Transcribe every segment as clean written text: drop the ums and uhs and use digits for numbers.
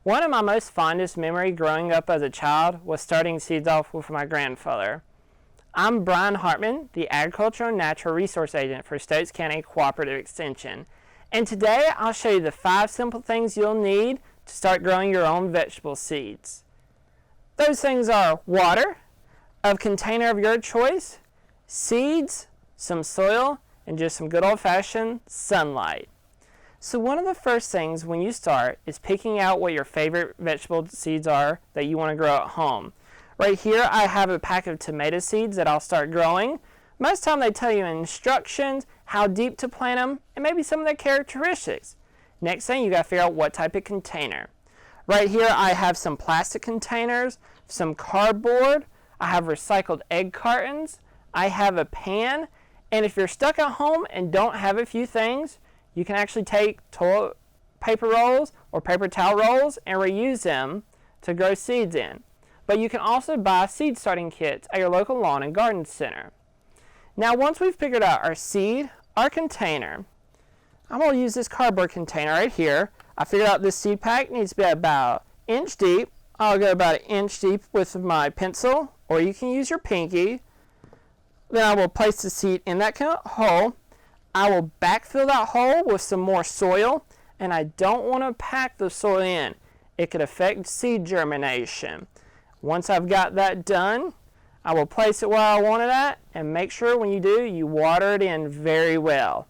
One of my most fondest memories growing up as a child was starting seeds off with my grandfather. I'm Brian Hartman, the Agricultural and Natural Resource Agent for Stokes County Cooperative Extension. And today I'll show you the 5 simple things you'll need to start growing your own vegetable seeds. Those things are water, a container of your choice, seeds, some soil, and just some good old-fashioned sunlight. So one of the first things when you start is picking out what your favorite vegetable seeds are that you want to grow at home. Right here I have a pack of tomato seeds that I'll start growing. Most of the time they tell you in instructions how deep to plant them and maybe some of their characteristics. Next thing, you got to figure out what type of container. Right here I have some plastic containers, some cardboard, I have recycled egg cartons, I have a pan, and if you're stuck at home and don't have a few things, you can actually take toilet paper rolls or paper towel rolls and reuse them to grow seeds in. But you can also buy seed starting kits at your local lawn and garden center. Now once we've figured out our seed, our container, I'm going to use this cardboard container right here. I figured out this seed pack needs to be about an inch deep. I'll go about an inch deep with my pencil, or you can use your pinky. Then I will place the seed in that hole. I will backfill that hole with some more soil, and I don't want to pack the soil in. It could affect seed germination. Once I've got that done, I will place it where I want it at, and make sure when you do, you water it in very well.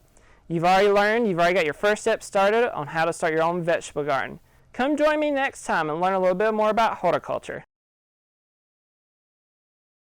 You've already got your first step started on how to start your own vegetable garden. Come join me next time and learn a little bit more about horticulture.